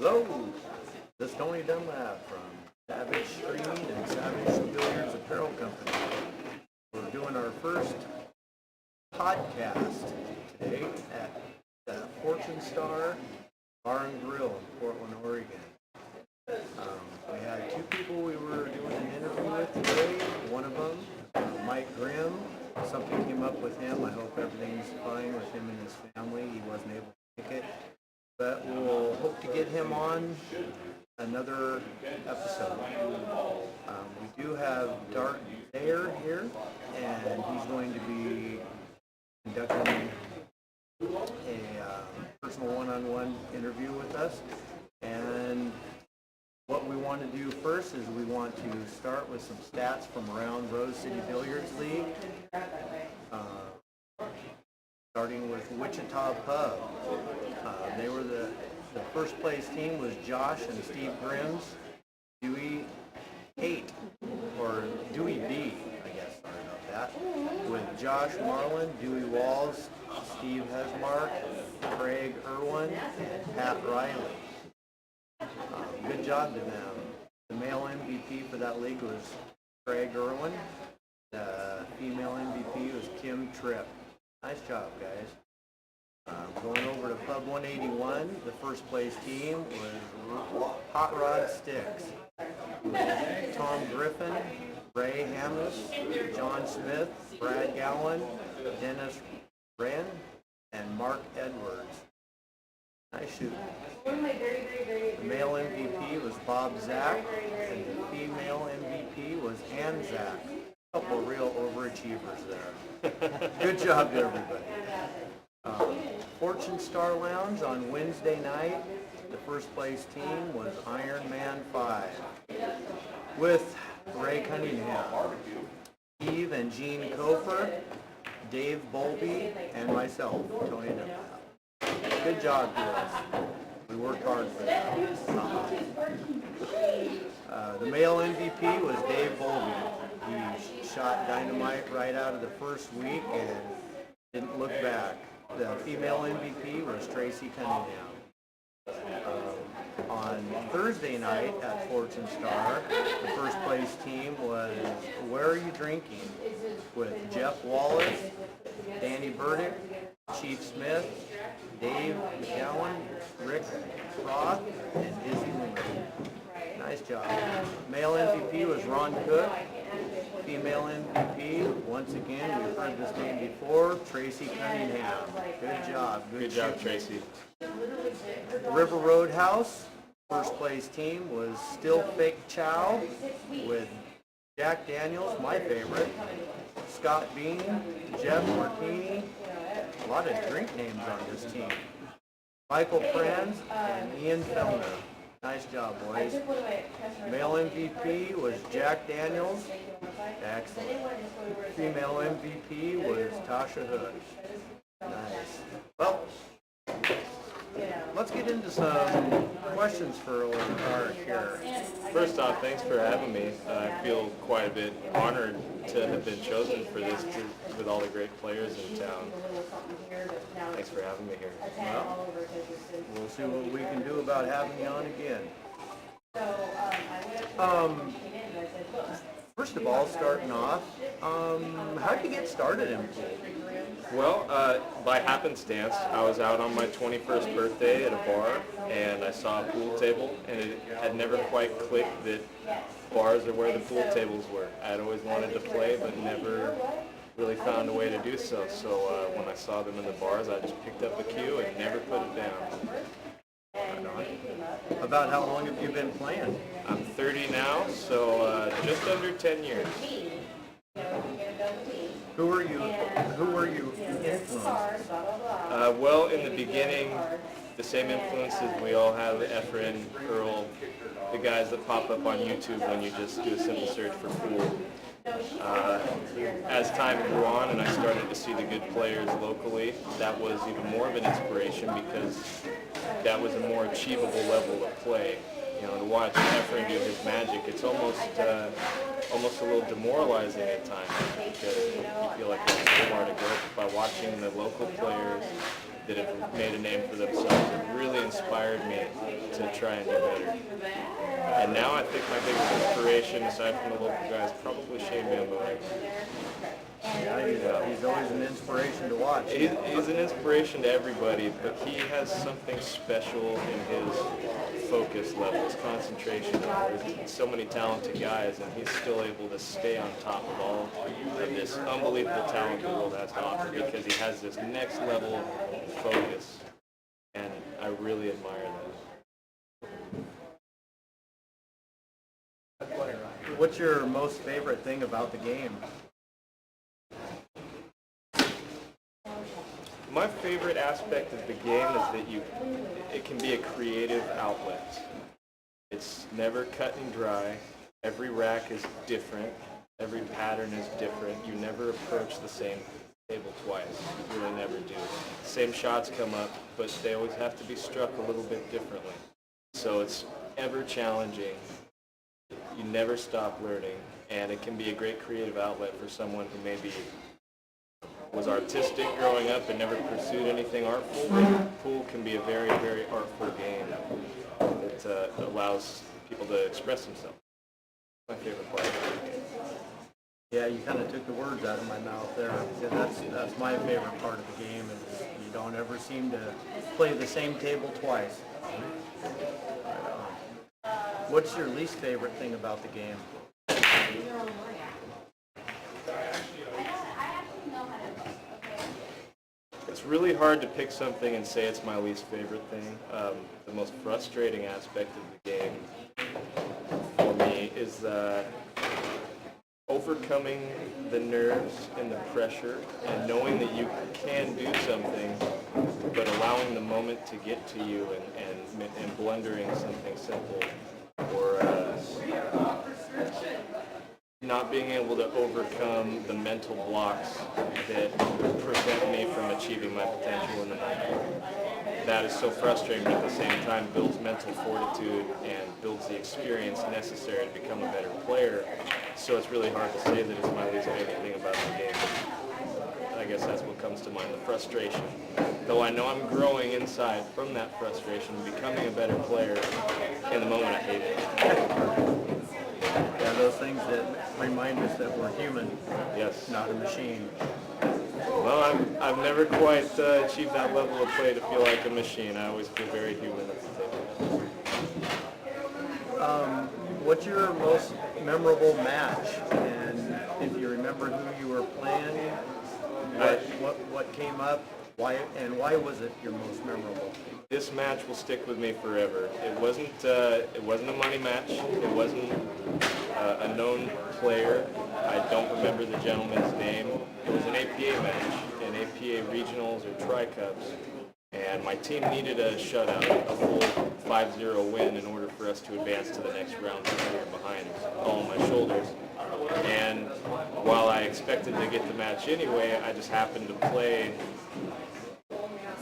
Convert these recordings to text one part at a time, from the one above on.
Hello, this is Tony Dunlap from Savage Street and Savage Billiards Apparel Company. We're doing our first podcast today at the Fortune Star Bar and Grill in Portland, Oregon. We had two people we were doing an interview with today. One of them, Mike Grimm. Something came up with him. I hope everything's fine with him and his family. He wasn't able to make it. But we'll hope to get him on another episode. We do have Tarek Zaher here, and he's going to be conducting a personal one-on-one interview with us. And what we want to do first is we want to start with some stats from around Rose City Billiards League. Starting with Wichita Pub. They were the first place team was Josh and Steve Grimm's Dewey 8, or Dewey B, I guess, sorry about that. With Josh Marlin, Dewey Walls, Steve Hesmark, Craig Irwin, and Pat Riley. Good job to them. The male MVP for that league was Craig Irwin. The female MVP was Kim Tripp. Nice job, guys. Going over to Pub 181, the first place team was Hot Rod Sticks. With Tom Griffin, Ray Hamlis, John Smith, Brad Gowan, Dennis Wren, and Mark Edwards. Nice shooting. The male MVP was Bob Zach, and the female MVP was Ann Zach. A couple of real overachievers there. Good job to everybody. Fortune Star Lounge on Wednesday night, the first place team was Iron Man 5 with Ray Cunningham, Steve and Gene Kofer, Dave Bolby, and myself, Tony Dunlap. Good job to us. We worked hard for that. The male MVP was Dave Bolby. He shot dynamite right out of the first week and didn't look back. The female MVP was Tracy Cunningham. On Thursday night at Fortune Star, the first place team was Where Are You Drinking? With Jeff Wallace, Danny Burdick, Chief Smith, Dave McGowan, Rick Roth, and Izzy Lehman. Nice job. Male MVP was Ron Cook. Female MVP, once again, we've heard this name before, Tracy Cunningham. Good job. Good job, Tracy. River Roadhouse, first place team was Still Fake Chow with Jack Daniels, my favorite, Scott Bean, Jeff Martini, a lot of drink names on this team, Michael Franz, and Ian Fellner. Nice job, boys. Male MVP was Jack Daniels. Excellent. Female MVP was Tasha Hood. Nice. Well, let's get into some questions for old Tarek here. First off, thanks for having me. I feel quite a bit honored to have been chosen for this with all the great players in town. Thanks for having me here. Well, we'll see what we can do about having you on again. First of all, starting off, how did you get started in pool? Well, by happenstance, I was out on my 21st birthday at a bar, and I saw a pool table, and it had never quite clicked that bars are where the pool tables were. I'd always wanted to play, but never really found a way to do so. So when I saw them in the bars, I just picked up a cue and never put it down. About how long have you been playing? I'm 30 now, so just under 10 years. Who were you influenced? Well, in the beginning, the same influences we all have, Efren, Earl, the guys that pop up on YouTube when you just do a simple search for pool. As time grew on and I started to see the good players locally, that was even more of an inspiration because that was a more achievable level of play. You know, to watch Efren do his magic, it's almost almost a little demoralizing at times because you feel like there's so far to go. By watching the local players that have made a name for themselves, it really inspired me to try and do better. And now I think my biggest inspiration, aside from the local guys, probably Shane Bamboa. Yeah, he's always an inspiration to watch. He's an inspiration to everybody, but he has something special in his focus level, his concentration. There's so many talented guys, and he's still able to stay on top of all of this unbelievable talent the world has to offer because he has this next level of focus, and I really admire that. What's your most favorite thing about the game? My favorite aspect of the game is that it can be a creative outlet. It's never cut and dry. Every rack is different. Every pattern is different. You never approach the same table twice. You really never do. Same shots come up, but they always have to be struck a little bit differently. So it's ever challenging. You never stop learning, and it can be a great creative outlet for someone who maybe was artistic growing up and never pursued anything artful. Pool can be a very, very artful game that allows people to express themselves. My favorite part of the game. Yeah, you kind of took the words out of my mouth there. Yeah, that's my favorite part of the game, is you don't ever seem to play the same table twice. What's your least favorite thing about the game? It's really hard to pick something and say it's my least favorite thing. The most frustrating aspect of the game for me is overcoming the nerves and the pressure and knowing that you can do something, but allowing the moment to get to you and blundering something simple, or not being able to overcome the mental blocks that prevent me from achieving my potential in the moment. That is so frustrating, but at the same time builds mental fortitude and builds the experience necessary to become a better player. So it's really hard to say that it's my least favorite thing about the game. I guess that's what comes to mind, the frustration. Though I know I'm growing inside from that frustration, becoming a better player, in the moment I hate it. Yeah, those things that remind us that we're human, Yes. not a machine. Well, I've never quite achieved that level of play to feel like a machine. I always feel very human at the table. What's your most memorable match? And if you remember who you were playing, what came up, why was it your most memorable? This match will stick with me forever. It wasn't a money match. It wasn't a known player. I don't remember the gentleman's name. It was an APA match, an APA regionals or tri-cups, and my team needed a shutout, a full 5-0 win in order for us to advance to the next round because we were behind all on my shoulders. And while I expected to get the match anyway, I just happened to play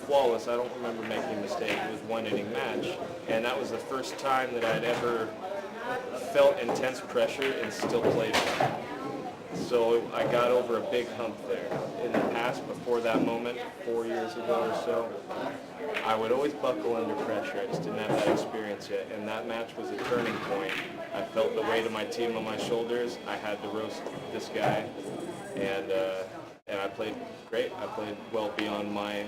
flawless. I don't remember making a mistake. It was a one-inning match, and that was the first time that I'd ever felt intense pressure and still played well. So I got over a big hump there. In the past, before that moment, 4 years ago or so, I would always buckle under pressure. I just didn't have that experience yet, and that match was a turning point. I felt the weight of my team on my shoulders. I had to roast this guy, and I played great. I played well beyond my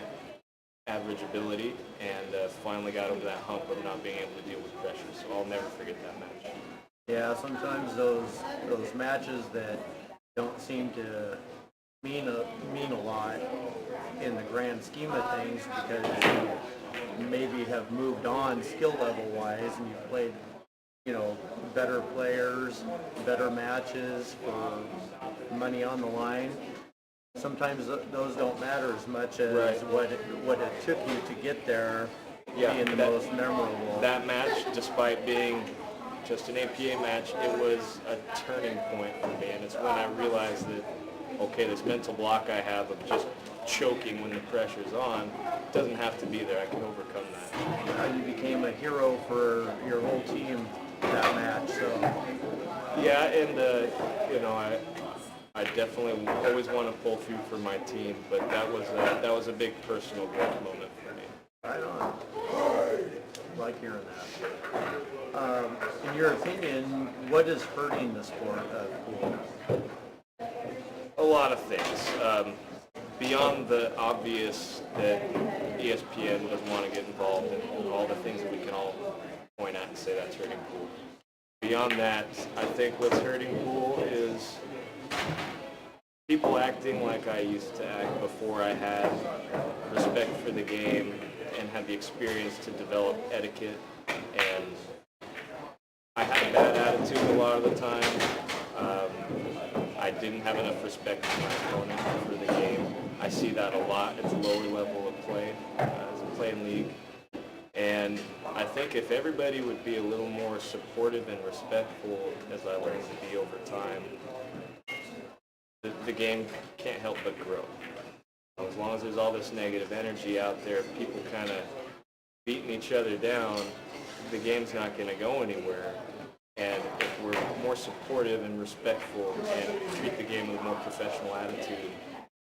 average ability, and finally got over that hump of not being able to deal with pressure. So I'll never forget that match. Yeah, sometimes those matches that don't seem to mean a lot in the grand scheme of things because you maybe have moved on skill level wise and you've played, better players, better matches for money on the line. Sometimes those don't matter as much as Right. what it took you to get there Yeah, being the most memorable. That match, despite being just an APA match, it was a turning point for me, and it's when I realized that, okay, this mental block I have of just choking when the pressure's on doesn't have to be there. I can overcome that. You became a hero for your whole team that match. So Yeah, and I definitely always want to pull through for my team, but that was a big personal growth moment for me. Right on. I like hearing that. In your opinion, what is hurting the sport of pool? A lot of things. Beyond the obvious that ESPN doesn't want to get involved in all the things that we can all point at and say that's hurting pool. Beyond that, I think what's hurting pool is people acting like I used to act before I had respect for the game and had the experience to develop etiquette. And I had a bad attitude a lot of the time. I didn't have enough respect for my opponent for the game. I see that a lot at the lower level of play as a playing league. And I think if everybody would be a little more supportive and respectful, as I learned to be over time, the game can't help but grow. As long as there's all this negative energy out there, people kind of beating each other down, the game's not going to go anywhere. And if we're more supportive and respectful and treat the game with a more professional attitude,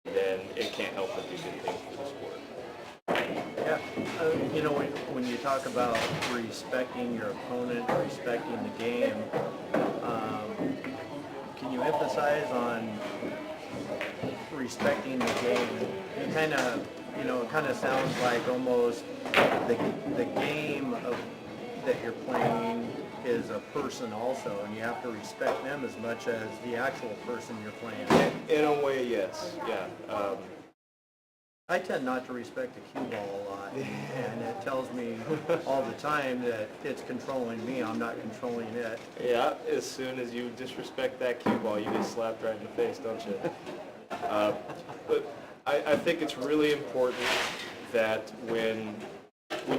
then it can't help but do good things for the sport. Yeah. When you talk about respecting your opponent, respecting the game, can you emphasize on respecting the game? It kind of sounds like almost the game that you're playing is a person also, and you have to respect them as much as the actual person you're playing. In a way, yes. Yeah. I tend not to respect the cue ball a lot, and it tells me all the time that it's controlling me. I'm not controlling it. Yeah, as soon as you disrespect that cue ball, you get slapped right in the face, don't you? But I think it's really important that when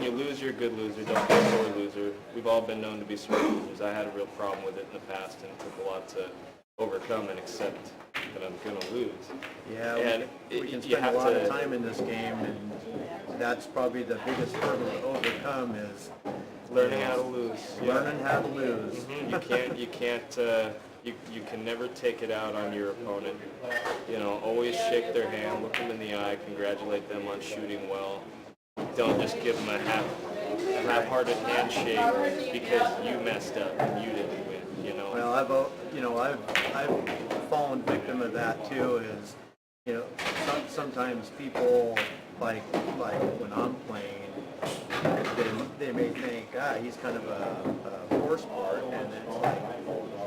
you lose, you're a good loser. Don't be a sore loser. We've all been known to be sore losers. I had a real problem with it in the past, and it took a lot to overcome and accept that I'm going to lose. Yeah, and we can spend a lot of time in this game, and that's probably the biggest hurdle to overcome is learning how to lose. Learning how to lose. Mm-hmm. You can never take it out on your opponent. Always shake their hand, look them in the eye, congratulate them on shooting well. Don't just give them a half-hearted handshake because you messed up and you didn't win. Well, I've fallen victim of that too. Is sometimes people like when I'm playing, they may think he's kind of a poor sport, and it's like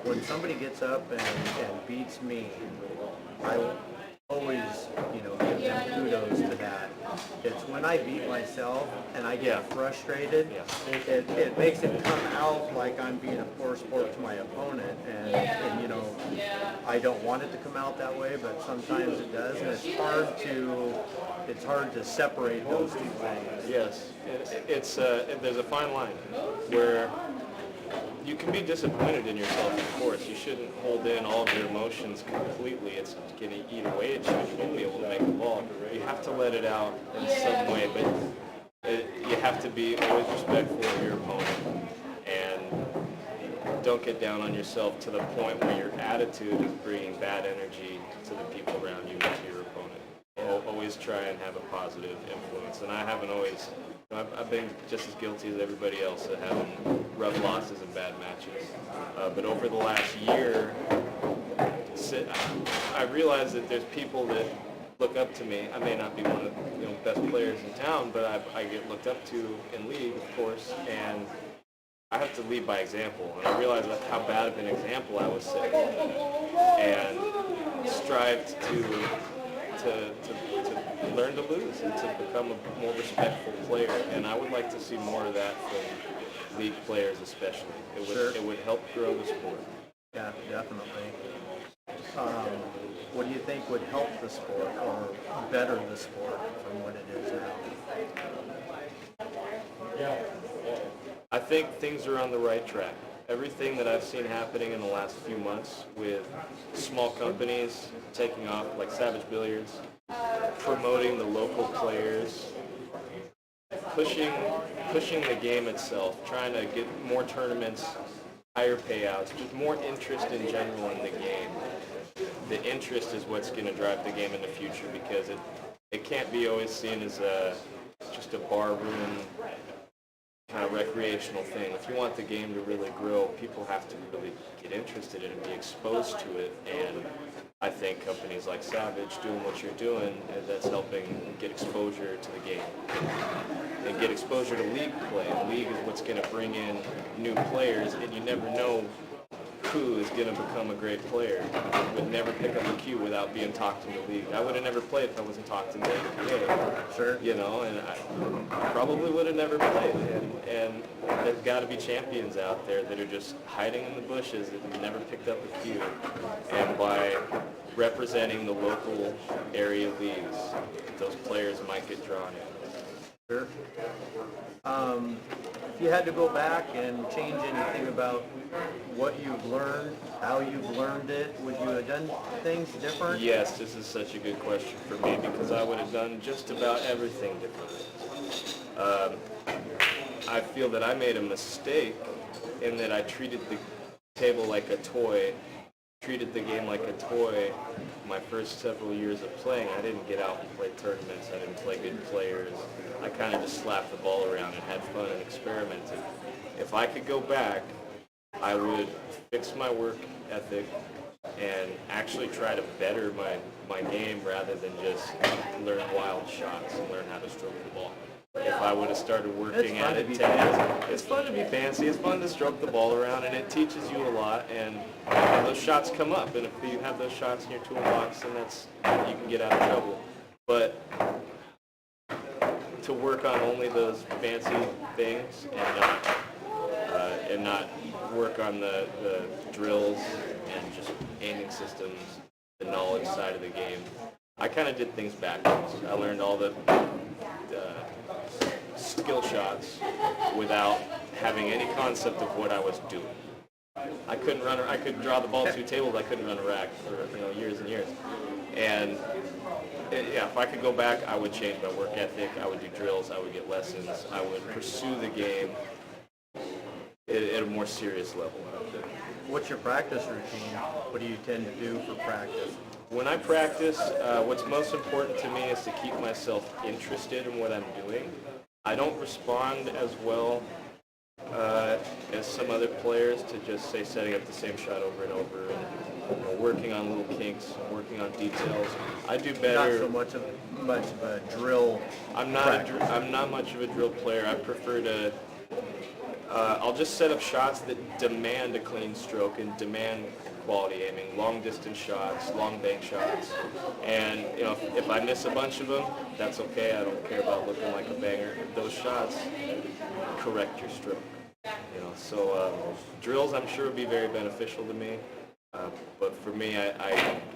when somebody gets up and beats me, I always give them kudos to that. It's when I beat myself and I get frustrated, it makes it come out like I'm being a poor sport to my opponent, and I don't want it to come out that way, but sometimes it does, and it's hard to separate those two things. Yes, there's a fine line where you can be disappointed in yourself, of course. You shouldn't hold in all of your emotions completely. It's going to eat away at you and you won't be able to make the ball. You have to let it out in some way, but you have to be always respectful of your opponent. And don't get down on yourself to the point where your attitude is bringing bad energy to the people around you and to your opponent. Always try and have a positive influence. And I haven't always... I've been just as guilty as everybody else of having rough losses and bad matches. But over the last year, I realized that there's people that look up to me. I may not be one of the best players in town, but I get looked up to in league, of course, and I have to lead by example. And I realized how bad of an example I was setting, and strived to learn to lose and to become a more respectful player. And I would like to see more of that from league players especially. It would help grow the sport. Yeah, definitely. What do you think would help the sport or better the sport from what it is now? I think things are on the right track. Everything that I've seen happening in the last few months with small companies taking off, like Savage Billiards, promoting the local players, pushing the game itself, trying to get more tournaments higher payouts, just more interest in general in the game. The interest is what's going to drive the game in the future, because it can't be always seen as just a bar room kind of recreational thing. If you want the game to really grow, people have to really get interested in it, be exposed to it, and I think companies like Savage doing what you're doing, that's helping get exposure to the game and get exposure to league play. League is what's going to bring in new players, and you never know who is going to become a great player. You would never pick up a cue without being talked into league. I would have never played if I wasn't talked into APA. Sure. You know, and I probably would have never played. And there's got to be champions out there that are just hiding in the bushes that have never picked up a cue. And by representing the local area leagues, those players might get drawn in. Sure. If you had to go back and change anything about what you've learned, how you've learned it, would you have done things different? Yes, this is such a good question for me, because I would have done just about everything differently. I feel that I made a mistake in that I treated the table like a toy, treated the game like a toy. My first several years of playing, I didn't get out and play tournaments. I didn't play good players. I kind of just slapped the ball around and had fun and experimented. If I could go back, I would fix my work ethic and actually try to better my game rather than just learn wild shots and learn how to stroke the ball. If I would have started working at it 10 years, it's fun to be fancy, it's fun to stroke the ball around, and it teaches you a lot, and those shots come up, and if you have those shots in your toolbox, then you can get out of trouble. But to work on only those fancy things and not work on the drills and just aiming systems, the knowledge side of the game, I kind of did things backwards. I learned all the skill shots without having any concept of what I was doing. I could draw the ball 2 tables, I couldn't run a rack for years and years. And if I could go back, I would change my work ethic, I would do drills, I would get lessons, I would pursue the game at a more serious level. What's your practice routine? What do you tend to do for practice? When I practice, what's most important to me is to keep myself interested in what I'm doing. I don't respond as well as some other players to just say setting up the same shot over and over and working on little kinks, working on details. I do better. Not so much of a drill. I'm not much of a drill player. I prefer to. I'll just set up shots that demand a clean stroke and demand quality aiming, long distance shots, long bank shots, and if I miss a bunch of them, that's okay. I don't care about looking like a banger. Those shots correct your stroke. So drills I'm sure would be very beneficial to me, but for me,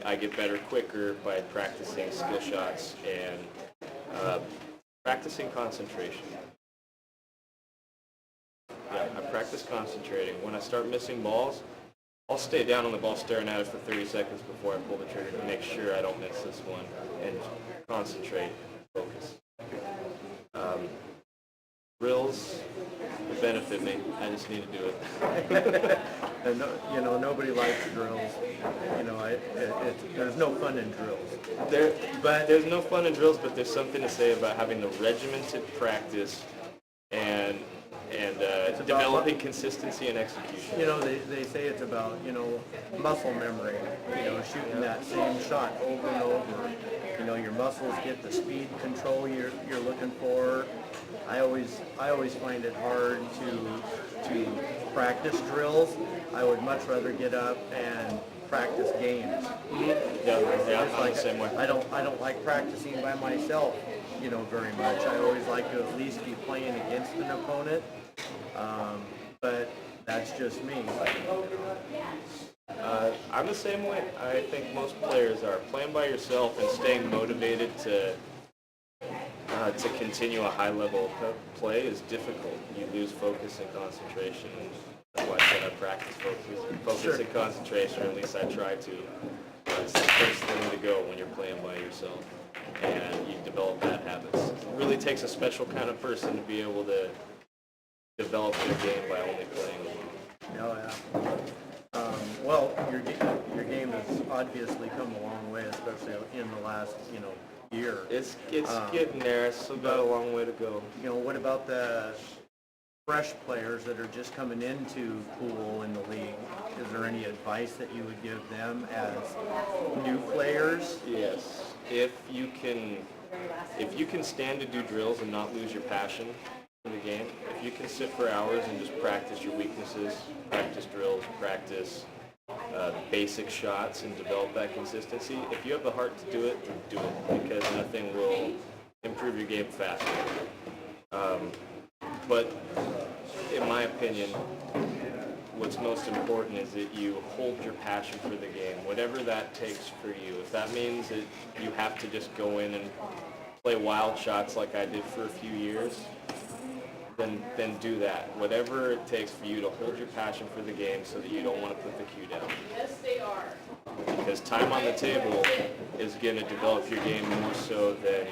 I get better quicker by practicing skill shots and practicing concentration. Yeah, I practice concentrating. When I start missing balls, I'll stay down on the ball staring at it for 30 seconds before I pull the trigger to make sure I don't miss this one and concentrate, focus. Drills benefit me. I just need to do it. And nobody likes drills. There's no fun in drills. There's no fun in drills, but there's something to say about having the regimented practice and developing consistency and execution. They say it's about, muscle memory, shooting that same shot over and over. Your muscles get the speed control you're looking for. I always find it hard to practice drills. I would much rather get up and practice games. Yeah, I'm the same way. I don't like practicing by myself, very much. I always like to at least be playing against an opponent. But that's just me. I'm the same way. I think most players are. Playing by yourself and staying motivated to continue a high level of play is difficult. You lose focus and concentration. That's why I said I practice focus and concentration, or at least I try to. It's the first thing to go when you're playing by yourself, and you develop bad habits. It really takes a special kind of person to be able to develop their game by only playing alone. Oh, yeah. Well, your game has obviously come a long way, especially in the last, year. It's getting there. It's still got a long way to go. What about the fresh players that are just coming into pool in the league? Is there any advice that you would give them as new players? Yes. If you can stand to do drills and not lose your passion for the game, if you can sit for hours and just practice your weaknesses, practice drills, practice basic shots and develop that consistency, if you have the heart to do it, because nothing will improve your game faster. But in my opinion, what's most important is that you hold your passion for the game, whatever that takes for you. If that means that you have to just go in and play wild shots like I did for a few years, then do that. Whatever it takes for you to hold your passion for the game so that you don't want to put the cue down. Yes, they are. Because time on the table is going to develop your game more so than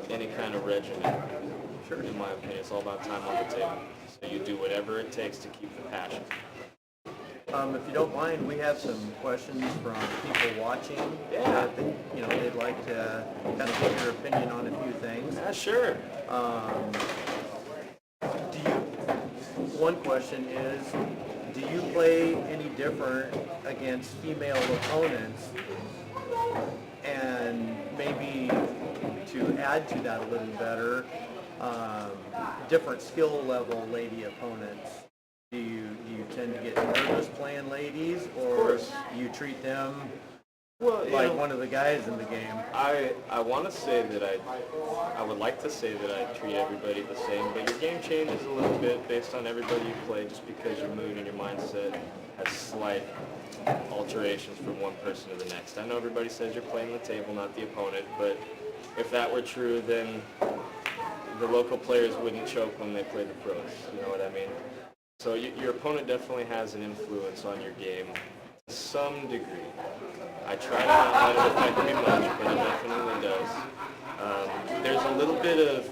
any kind of regimen. Sure. In my opinion, it's all about time on the table. So you do whatever it takes to keep the passion. If you don't mind, we have some questions from people watching. Yeah. They'd like to kind of get your opinion on a few things. Yeah, sure. One question is, do you play any different against female opponents? And maybe to add to that a little better, different skill level lady opponents. Do you tend to get nervous playing ladies, or you treat them like one of the guys in the game? I want to say that I would like to say that I treat everybody the same, but your game changes a little bit based on everybody you play, just because your mood and your mindset has slight alterations from one person to the next. I know everybody says you're playing the table, not the opponent, but if that were true, then the local players wouldn't choke when they play the pros. You know what I mean? So your opponent definitely has an influence on your game to some degree. I try to not let it affect me much, but it definitely does. There's a little bit of,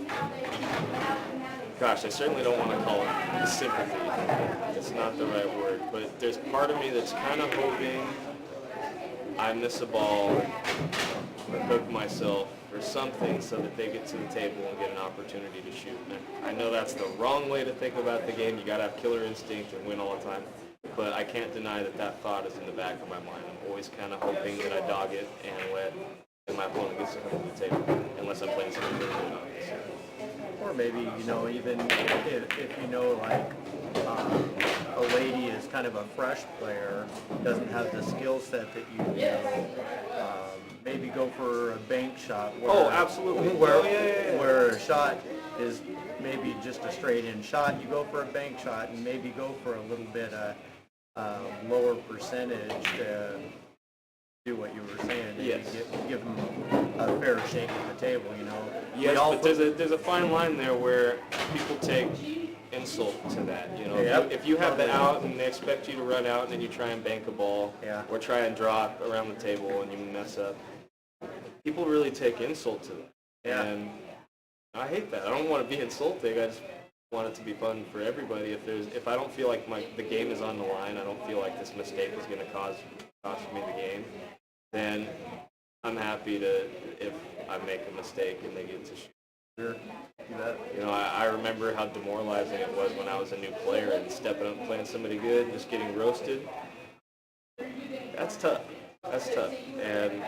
gosh, I certainly don't want to call it sympathy. It's not the right word, but there's part of me that's kind of hoping I miss a ball or hook myself or something so that they get to the table and get an opportunity to shoot. And I know that's the wrong way to think about the game. You got to have killer instinct and win all the time. But I can't deny that that thought is in the back of my mind. I'm always kind of hoping that I dog it and let my opponent gets to come to the table, unless I'm playing something really good, obviously. Or maybe, even if like a lady is kind of a fresh player, doesn't have the skill set that you maybe go for a bank shot. Oh, absolutely. Where a shot is maybe just a straight in shot, you go for a bank shot and maybe go for a little bit lower percentage to do what you were saying. Yes. Give them a fair shake at the table, Yes, but there's a fine line there where people take insult to that. Yep. If you have the out and they expect you to run out and then you try and bank a ball, or try and draw it around the table and you mess up, people really take insult to that. Yeah. And I hate that. I don't want to be insulting. I just want it to be fun for everybody. If I don't feel like the game is on the line, I don't feel like this mistake is going to cost me the game, then I'm happy if I make a mistake and they get to shoot. Sure. I remember how demoralizing it was when I was a new player and stepping up and playing somebody good and just getting roasted. That's tough. And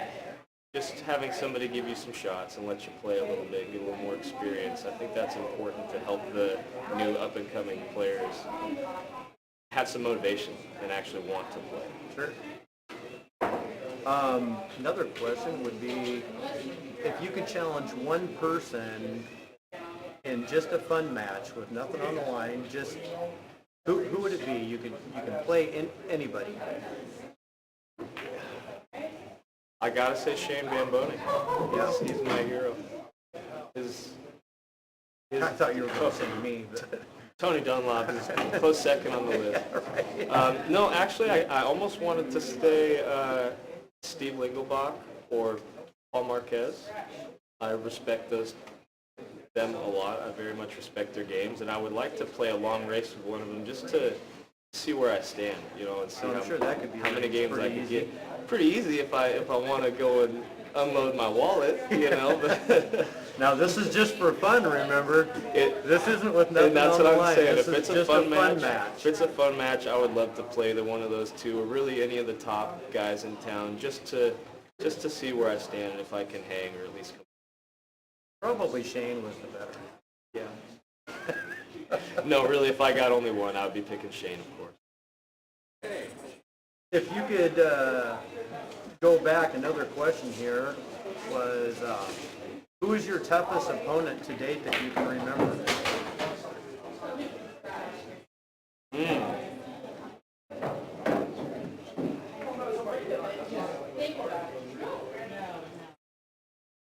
just having somebody give you some shots and let you play a little bit, get a little more experience, I think that's important to help the new up-and-coming players have some motivation and actually want to play. Sure. Another question would be, if you could challenge one person in just a fun match with nothing on the line, just who would it be? You can play anybody. I gotta say Shane Bamboni. He's my hero. I thought you were going to say me, but Tony Dunlop is a close second on the list. Right. No, actually, I almost wanted to stay Steve Lingelbach or Paul Marquez. I respect them a lot. I very much respect their games, and I would like to play a long race with one of them just to see where I stand, you know, and see I'm sure that could be how many arranged games I pretty could easy. get. Pretty easy if I want to go and unload my wallet, you know. But Now, this is just for fun, remember? This isn't with nothing and that's on what the I'm line. saying. This If is it's a just fun match, match. if it's a fun match, I would love to play one of those two, or really any of the top guys in town, just to see where I stand and if I can hang or at least come. Probably Shane was the better. Yeah. No, really, if I got only one, I would be picking Shane, of course. If you could go back, another question here was, who is your toughest opponent to date that you can remember?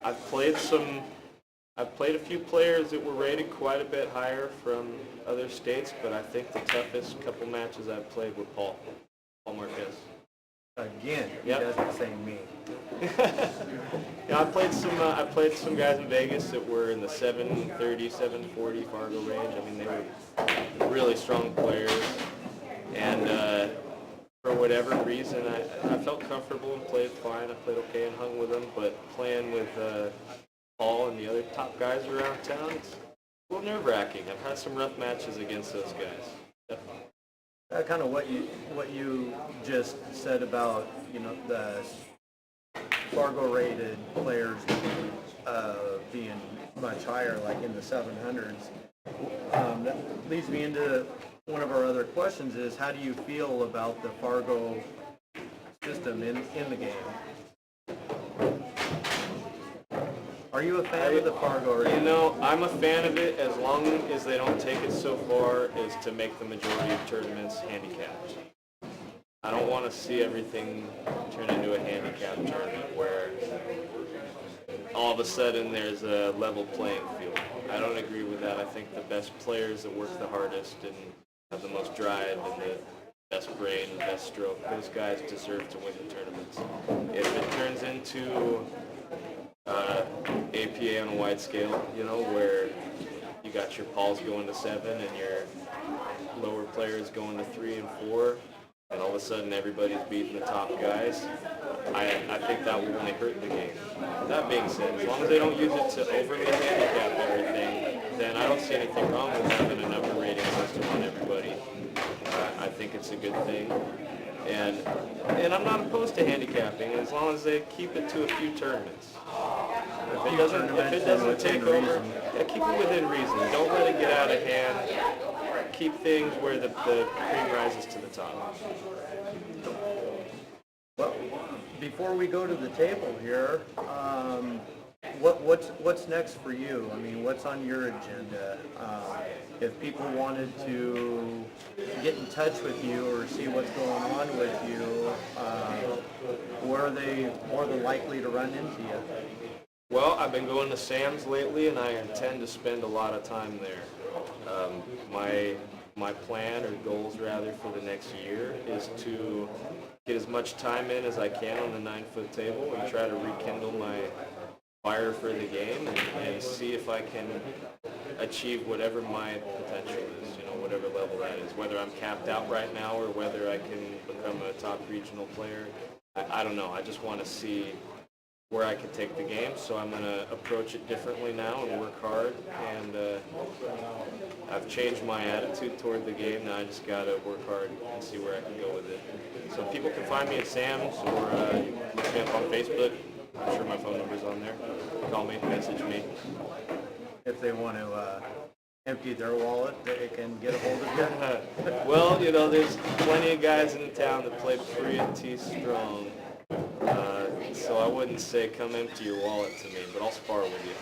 I've played a few players that were rated quite a bit higher from other states, but I think the toughest couple matches I've played were Paul Marquez. Again, he Yep. doesn't say me. Yeah, I played some guys in Vegas that were in the 730, 740 Fargo range. I mean, they were really strong players, and for whatever reason, I felt comfortable and played fine. I played okay and hung with them, but playing with Paul and the other top guys around town, it's a little nerve-wracking. I've had some rough matches against those guys. Definitely. Kind of what you just said about, you know, the Fargo rated players being much higher, like in the 700s. That leads me into one of our other questions is, how do you feel about the Fargo system in the game? Are you a fan of the Fargo rating? You know, I'm a fan of it as long as they don't take it so far as to make the majority of tournaments handicapped. I don't want to see everything turn into a handicap tournament where all of a sudden there's a level playing field. I don't agree with that. I think the best players that work the hardest and have the most drive and the best brain, the best stroke, those guys deserve to win the tournaments. If it turns into APA on a wide scale, you know, where you got your Pauls going to 7 and your lower players going to 3 and 4, and all of a sudden everybody's beating the top guys, I think that will only hurt the game. That being said, as long as they don't use it to overly handicap everything, then I don't see anything wrong with having a number rating system on everybody. I think it's a good thing. And I'm not opposed to handicapping as long as they keep it to a few tournaments. If it doesn't take over, yeah, keep it within reason. Don't let it get out of hand. Keep things where the cream rises to the top. Well, before we go to the table here, what's next for you? I mean, what's on your agenda? If people wanted to get in touch with you or see what's going on with you, where are they more than likely to run into you? Well, I've been going to Sam's lately, and I intend to spend a lot of time there. My plan, or goals rather, for the next year is to get as much time in as I can on the 9-foot table and try to rekindle my fire for the game and see if I can achieve whatever my potential is, you know, whatever level that is. Whether I'm capped out right now or whether I can become a top regional player, I don't know. I just want to see where I can take the game, so I'm going to approach it differently now and work hard, and I've changed my attitude toward the game. Now I just got to work hard and see where I can go with it. So people can find me at Sam's, or look me up on Facebook. I'm sure my phone number's on there. Call me, message me. If they want to empty their wallet, they can get a hold of you? Well, you know, there's plenty of guys in town that play pretty strong. So I wouldn't say come empty your wallet to me, but I'll spar with you.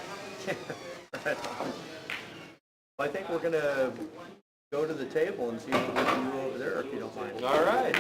Right on. Well, I think we're going to go to the table and see what we can do over there, if you don't mind. All right.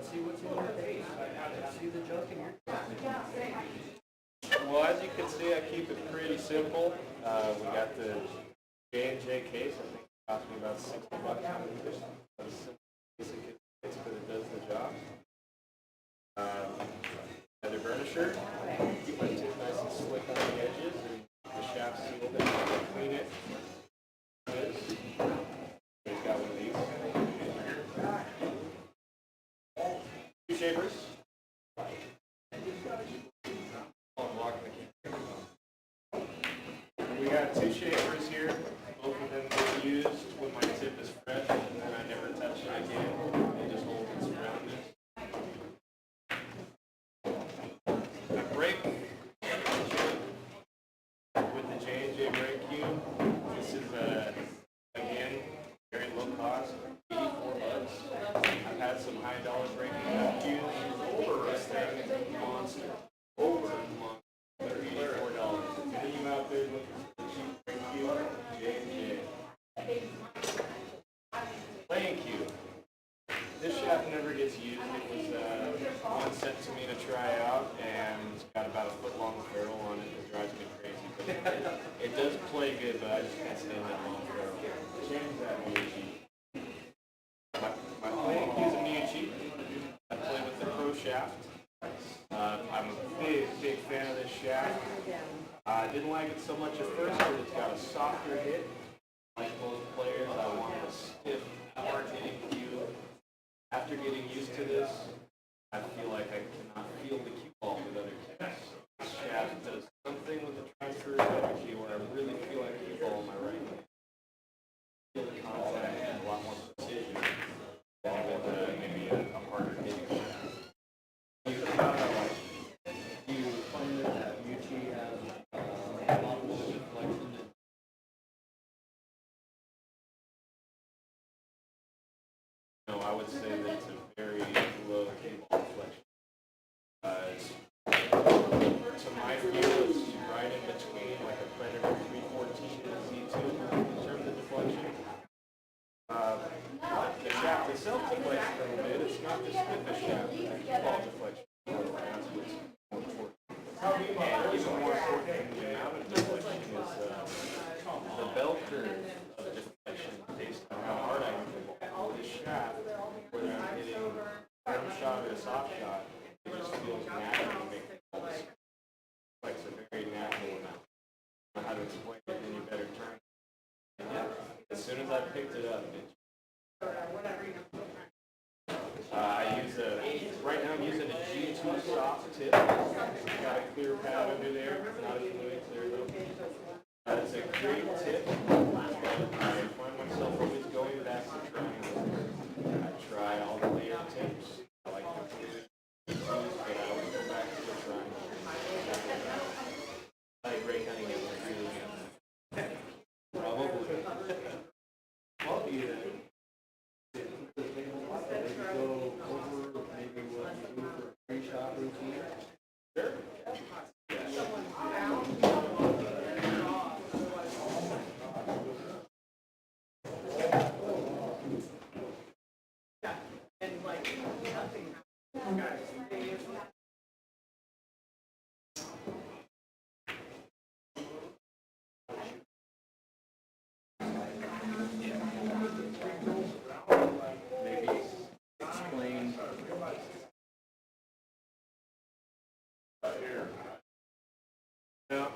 let's see what's in your face. Let's see the junk in your Well, as you can see, I keep it pretty simple. We got the J&J case. I think it cost me about $60. That's a simple basic case, but it does the job. Leather burnisher. Keep my tip nice and slick on the edges and the shaft sealed and clean it. He's got one of these. Two shapers. We got two shapers here. Both of them get used when my tip is fresh, and then I never touch it again. It just holds its roundness. A brake with the J&J brake cube. This is again very low cost, $84. I've had some high dollar brake cubes over this thing. It's a monster. Over $34. If any of you out there looking for the cheap brake cube, J&J. Playing cube. This shaft never gets used. It was one sent to me to try out, and it's got about a foot long ferrule on it. It drives me crazy. But it does play good, but I just can't stand that long ferrule. Change that Miyuchi. My playing cube's a Miyuchi. I play with the Pro shaft. I'm a big fan of this shaft. I didn't like it so much at first because it's got a softer hit. Like most players, I want a stiff, hard-hitting cue. After getting used to this, I feel like I cannot feel the cue ball with other cues. This shaft does something with the transfer of energy where I really feel like cue ball in my right hand. Feel the contact and a lot more precision than with maybe a harder hitting shaft. Do you find that Miyuchi has a lot more deflection than No, I would say that it's a very low cue ball deflection. To my view, it's right in between like a Predator 314 and a Z2 in terms of deflection. The shaft itself deflects a little bit. It's not the stiffest shaft, but the cue ball deflection. That's what's more important. And even more important than the amount of deflection is the bell curve of deflection based on how hard I can hit the ball. With this shaft, whether I'm hitting a firm shot or a soft shot, it just feels natural to make the ball. It's a very natural amount. I don't know how to explain it any better terms. And yeah, as soon as I picked it up, right now I'm using a G2 soft tip. Got a clear pad under there, not a completely clear though. It's a great tip, but I find myself always going back to trying it. I try all the layered tips. I like the G2s, but I always go back to trying. Like Ray Cunningham, really good. Probably. well, either go over maybe what you do for a pre-shot routine? Sure. Maybe explain. Now,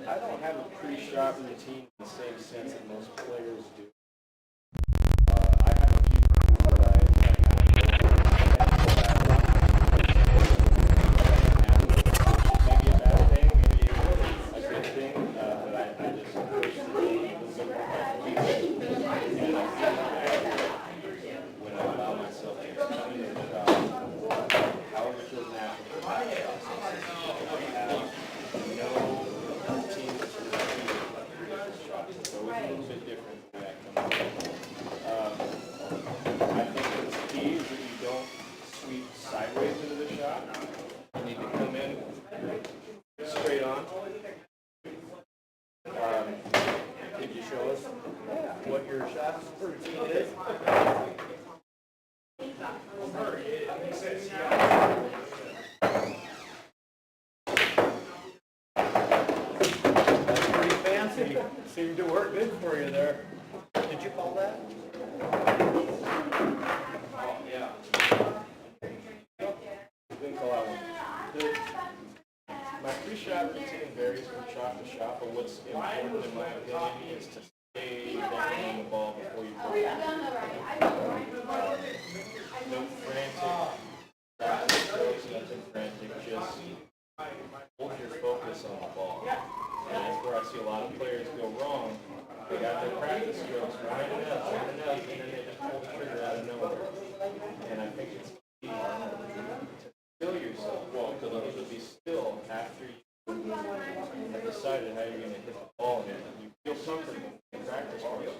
I don't have a pre-shot routine in the same sense that most players do. I have a few things that I kind of go maybe a bad thing, maybe a good thing, but I just push through a little bit more and I feel when I allow myself to experience the shot, however it feels natural. I have no routine that's really shot. So it's a little bit different than that. That's pretty fancy. Seemed to work good for you there. Did you call that? Yeah. Didn't call that one. My pre-shot routine varies from shot to shot, but what's important in my opinion is to stay down on the ball before you throw it. No frantic practice throws, nothing frantic, just hold your focus on the ball. And that's where I see a lot of players go wrong. They got their practice strokes right enough, and then they just pull the trigger out of nowhere. And I think it's key to still yourself. Well, to be still after you have decided how you're going to hit the ball and you feel comfortable in practice first. You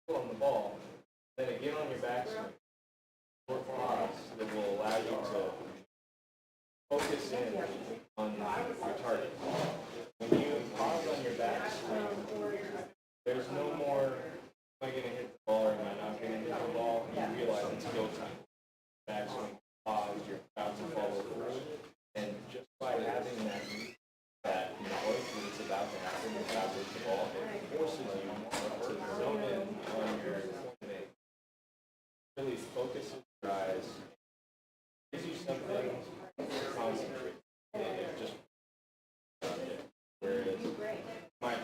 still on the ball, then again on your backswing. Short pause that will allow you to focus in on your target. When you pause on your backswing, there's no more, am I going to hit the ball or am I not going to hit the ball? You realize it's go time. Backswing, pause, you're about to follow through. And just by having that knowledge that it's about to happen, it's about to hit the ball, it forces you to zone in on your point of aim. Really focuses your eyes, gives you something to concentrate. It just whereas you might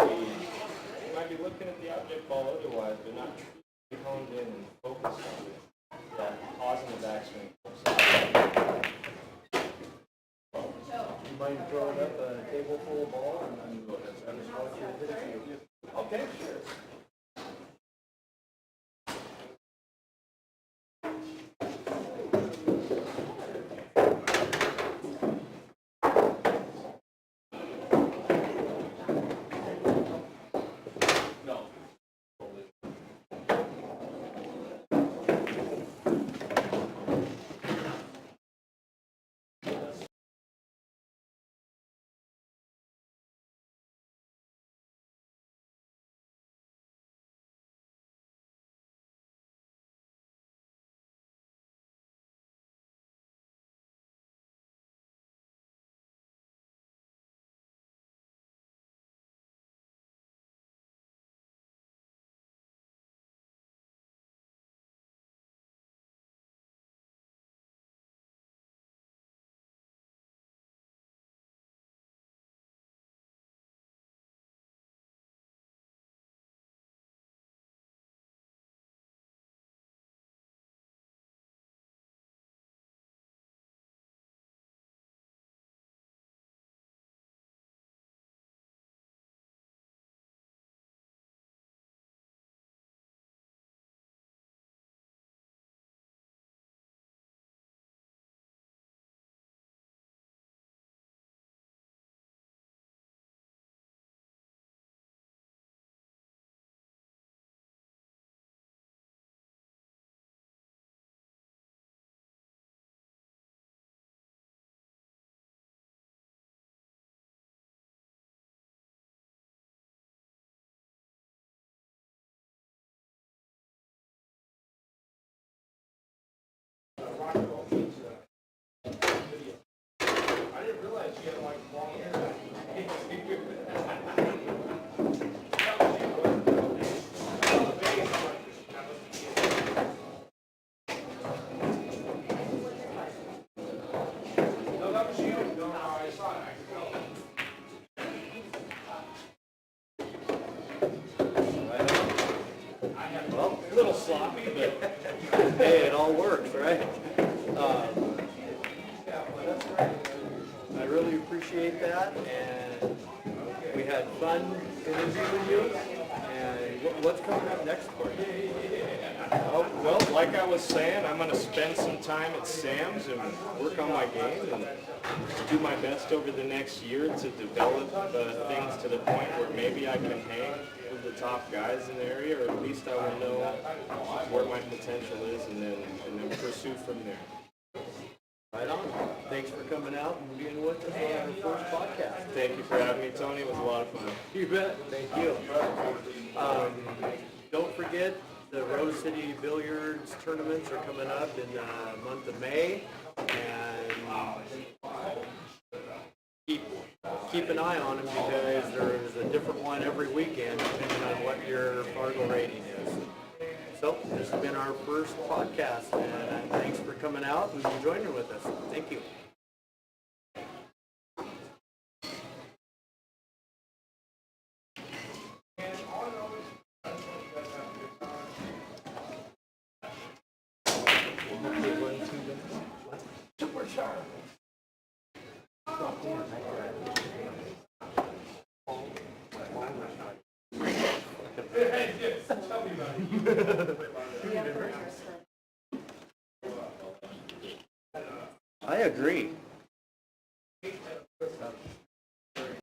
be looking at the object ball otherwise, but not truly honed in and focused on it. That pause in the backswing. You mind throwing up a table full of ball and then just watch you hit it? Okay, sure. Well, a little sloppy, but hey, it all works, right? I really appreciate that, and we had fun interviewing you. And what's coming up next for you? Oh, well, like I was saying, I'm going to spend some time at Sam's and work on my game and do my best over the next year to develop things to the point where maybe I can hang with the top guys in the area, or at least I will know where my potential is, and then pursue from there. Right on. Thanks for coming out and being with us on our first podcast. Thank you for having me, Tony. It was a lot of fun. You bet. Thank you. Don't forget, the Rose City Billiards tournaments are coming up in the month of May. keep an eye on them because there's a different one every weekend depending on what your Fargo rating is. So this has been our first podcast, and thanks for coming out and joining with us. Thank you. I agree.